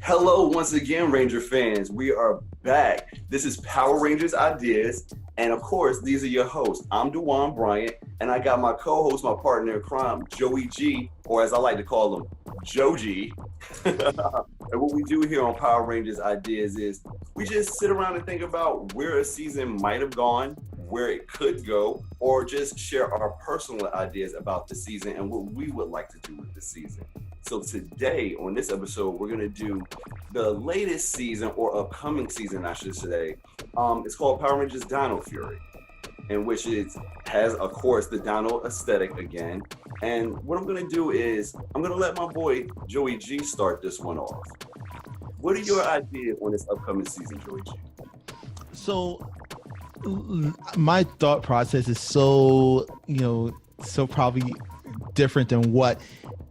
Hello, once again, Ranger fans. We are back. This is Power Rangers Ideas. And of course, these are your hosts. I'm Dewan Bryant, and I got my co host, my partner in crime, Joey G, or as I like to call him, Joe G. And what we do here on Power Rangers Ideas is we just sit around and think about where a season might have gone, where it could go, or just share our personal ideas about the season and what we would like to do with the season. So today on this episode, we're gonna do the latest season or upcoming season, I should say. It's called Power Rangers Dino Fury, in which it has, of course, the Dino aesthetic again. And what I'm gonna do is I'm gonna let my boy Joey G start this one off. What are your ideas on this upcoming season, Joey G? So my thought process is so probably different than what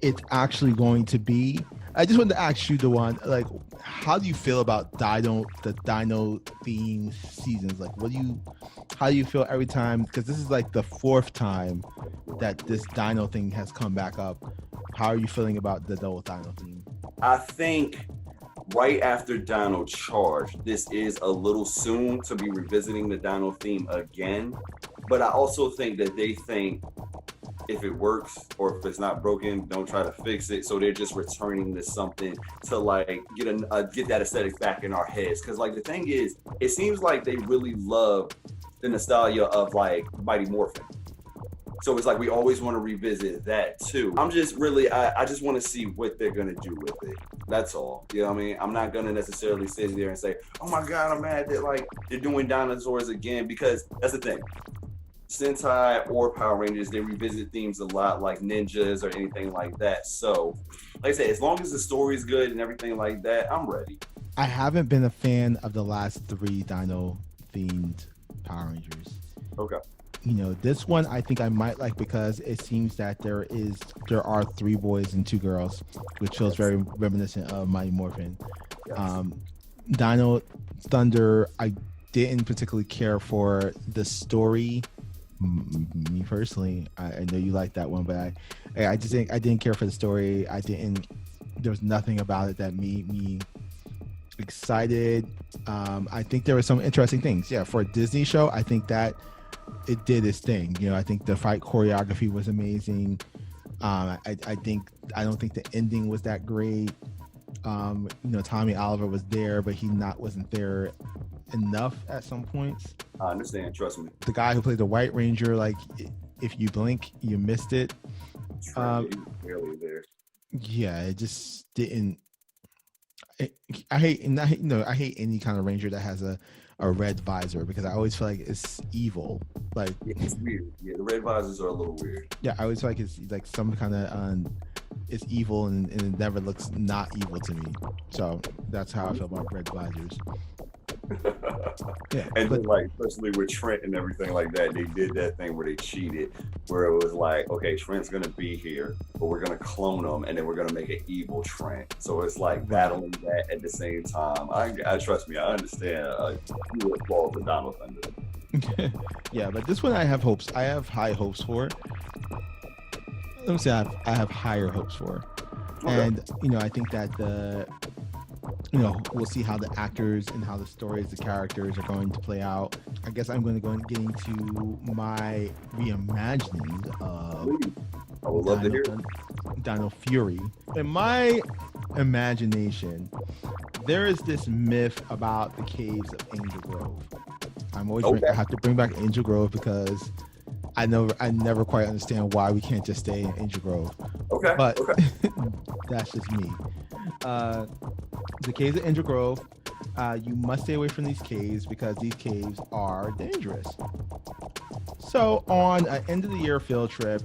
it's actually going to be. I just wanted to ask you, Dewan, like, how do you feel about the Dino theme seasons? Like, how do you feel every time? Because this is like the fourth time that this Dino thing has come back up. How are you feeling about the double Dino theme? I think right after Dino Charge, this is a little soon to be revisiting the Dino theme again. But I also think that they think if it works or if it's not broken, don't try to fix it. So they're just returning to something to like get that aesthetic back in our heads. Because like the thing is, it seems like they really love the nostalgia of like Mighty Morphin. So it's like we always want to revisit that too. I'm just really, I just want to see what they're gonna do with it. That's all. You know what I mean? I'm not gonna necessarily sit there and say, oh my God, I'm mad that like they're doing dinosaurs again, because that's the thing. Sentai or Power Rangers, they revisit themes a lot, like ninjas or anything like that. So, like I said, as long as the story is good and everything like that, I'm ready. I haven't been a fan of the last three Dino themed Power Rangers. Okay. This one I think I might like because it seems that there are three boys and two girls, which feels very reminiscent of Mighty Morphin. Yes. Dino Thunder, I didn't particularly care for the story. Me personally, I know you like that one, but I just think I didn't care for the story. There was nothing about it that made me excited. I think there were some interesting things. Yeah, for a Disney show, I think that it did its thing. I think the fight choreography was amazing. I don't think the ending was that great. Tommy Oliver was there, but he wasn't there enough at some points. I understand, trust me. The guy who played the White Ranger, like, if you blink, you missed it. Barely there. Yeah, it just didn't. I hate any kind of Ranger that has a red visor, because I always feel like it's evil. Like, yeah, it's weird. Yeah, the red visors are a little weird. Yeah, I always feel like it's like some kind of it's evil, and it never looks not evil to me. So that's how I feel about red visors. Yeah, and then, like, especially with Trent and everything like that, they did that thing where they cheated, where it was like, okay, Trent's gonna be here, but we're gonna clone him, and then we're gonna make an evil Trent. So it's like battling that at the same time. I trust me, I understand. You would fall to Dino Thunder. Yeah, but this one I have hopes. I have high hopes for. Let me say I have higher hopes for, okay. And I think that we'll see how the actors and how the stories, the characters are going to play out. I guess I'm going to go and get into my reimagining of I would love to hear Dino Fury. In my imagination, there is this myth about the caves of Angel Grove. I have to bring back Angel Grove because I never quite understand why we can't just stay in Angel Grove. Okay. But that's just me. The caves of Angel Grove, you must stay away from these caves because these caves are dangerous. So on an end of the year field trip,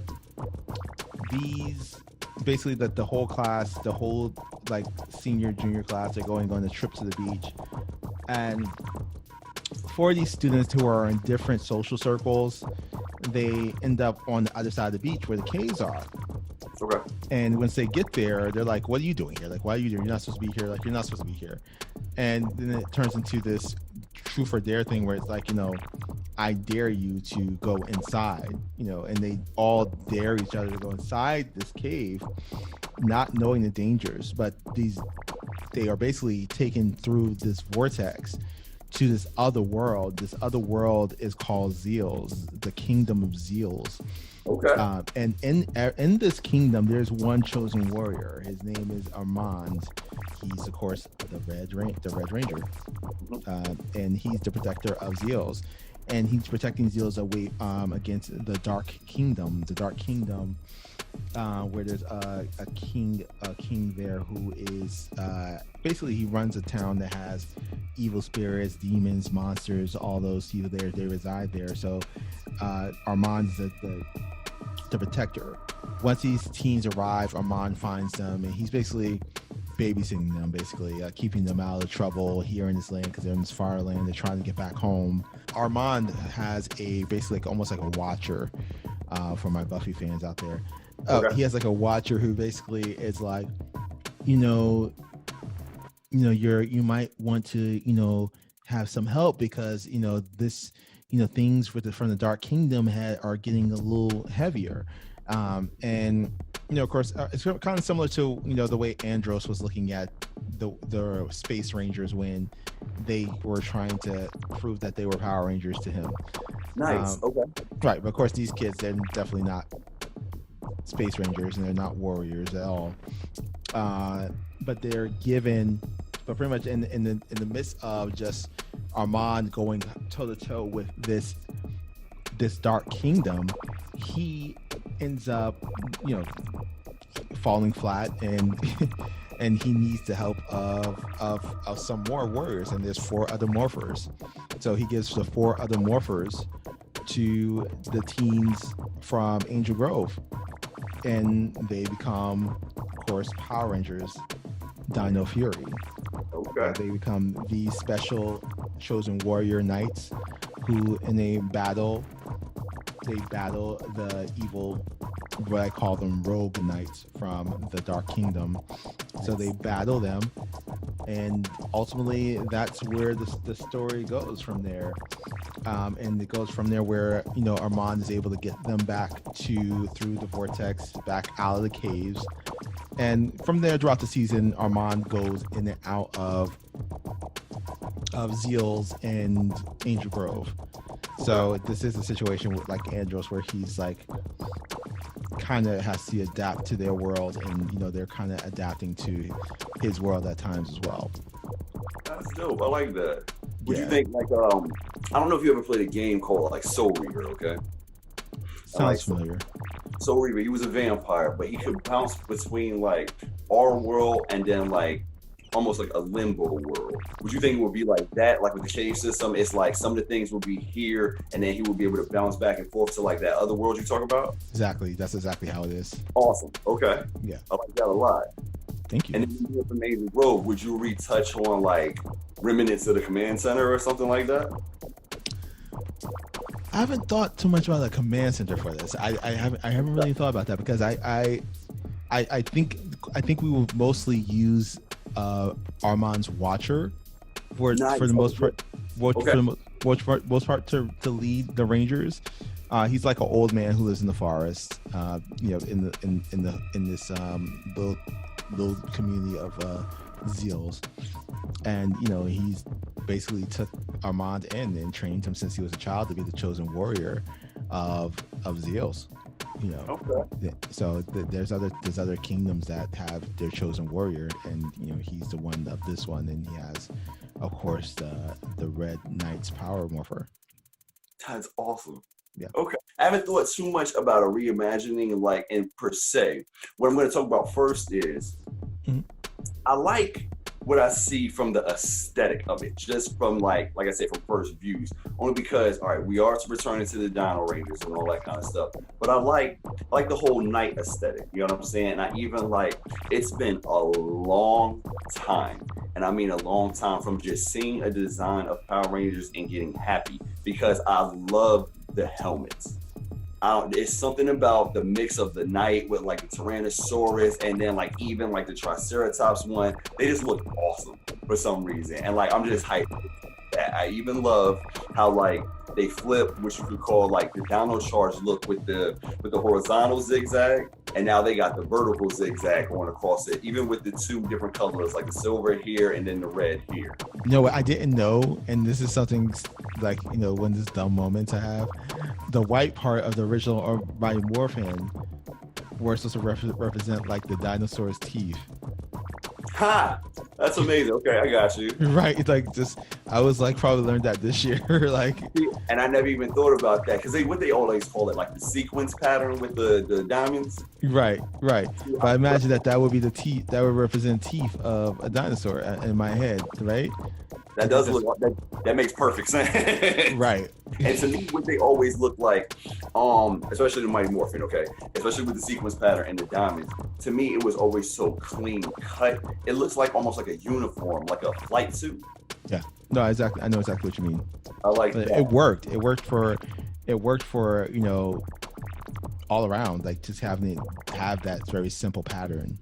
basically the whole class, the whole like senior, junior class are going on a trip to the beach. And for these students who are in different social circles, they end up on the other side of the beach where the caves are. Okay. And once they get there, they're like, what are you doing here? Like, why are you doing? You're not supposed to be here. Like, you're not supposed to be here. And then it turns into this truth or dare thing where it's like, I dare you to go inside, and they all dare each other to go inside this cave, not knowing the dangers. But these they are basically taken through this vortex to this other world. This other world is called Zeals, the kingdom of Zeals. Okay. And in this kingdom, there's one chosen warrior. His name is Armand. He's of course the Red Ranger, and he's the protector of Zeals, and he's protecting Zeals away against the Dark Kingdom. The Dark Kingdom, where there's a king there who is basically he runs a town that has evil spirits, demons, monsters, all those people there. They reside there. So Armand's the protector. Once these teens arrive, Armand finds them, and he's basically babysitting them, keeping them out of trouble here in this land because they're in this far land. They're trying to get back home. Armand has almost like a watcher for my Buffy fans out there. Okay. He has like a watcher who basically is like, you might want to have some help because this things from the Dark Kingdom are getting a little heavier. And of course, it's kind of similar to the way Andros was looking at the Space Rangers when they were trying to prove that they were Power Rangers to him. Nice. Okay. Right, but of course these kids, they're definitely not Space Rangers and they're not warriors at all. But they're given, but pretty much in the midst of just Armand going toe to toe with this Dark Kingdom, he ends up falling flat, and and he needs the help of some more warriors, and there's 4 other morphers. So he gives the 4 other morphers to the teens from Angel Grove, and they become, of course, Power Rangers Dino Fury. Okay. They become these special chosen warrior knights who they battle the evil, what I call them, rogue knights from the Dark Kingdom. So they battle them, and ultimately that's where the story goes from there. And it goes from there where Armand is able to get them back through the vortex, back out of the caves, and from there throughout the season, Armand goes in and out of Zeals and Angel Grove. So this is a situation with like Andros where he's like kind of has to adapt to their world, and they're kind of adapting to his world at times as well. That's dope. I like that. What do Yeah. you think? Like, I don't know if you ever played a game called like Soul Reaver. Okay. Sounds familiar. Soul Reaver. He was a vampire, but he could bounce between like our world and then like almost like a limbo world. Would you think it would be like that? Like with the cave system, it's like some of the things will be here, and then he will be able to bounce back and forth to like that other world you talk about? Exactly. That's exactly how it is. Awesome. Okay. Yeah. I like that a lot. Thank you. And then you from Angel Grove, would you retouch on like remnants of the command center or something like that? I haven't thought too much about the command center for this. I haven't really thought about that because I think we will mostly use Armand's Watcher for the most part. Most part to lead the Rangers. He's like an old man who lives in the forest, in this little community of Zeals, and he's basically took Armand in and trained him since he was a child to be the chosen warrior of Zeals. Okay. So there's other kingdoms that have their chosen warrior, and he's the one of this one, and he has, of course, the Red Knight's power morpher. That's awesome. Yeah. Okay. I haven't thought too much about a reimagining like in per se. What I'm going to talk about first is I like what I see from the aesthetic of it, just from like I said, from first views, only because, all right, we are returning to the Dino Rangers and all that kind of stuff, but I like the whole night aesthetic, you know what I'm saying? And I even like, it's been a long time, and I mean a long time, from just seeing a design of Power Rangers and getting happy, because I love the helmets. It's something about the mix of the night with like the Tyrannosaurus, and then like even like the Triceratops one. They just look awesome for some reason, and like I'm just hyped. I even love how like they flip, which you could call like the Dino Charge look with the horizontal zigzag. and now they got the vertical zigzag going across it, even with the two different colors, like the silver here and then the red here. You know what I didn't know, and this is something like, you know, one of these dumb moments I have. The white part of the original or Mighty Morphin were supposed to represent like the dinosaur's teeth. Ha! That's amazing. Okay, I got you. Right. It's like just I was like probably learned that this year. Like, And I never even thought about that because they always call it like the sequence pattern with the diamonds. right. But I imagine that would be the teeth that would represent teeth of a dinosaur in my head, right? That does look that makes perfect sense. Right. And to me, what they always look like, especially the Mighty Morphin, okay, especially with the sequence pattern and the diamonds, to me it was always so clean cut. It looks like almost like a uniform, like a flight suit. Yeah. No, exactly. I know exactly what you mean. I like But that. it worked. It worked for, you know, all around, like just having it have that very simple pattern.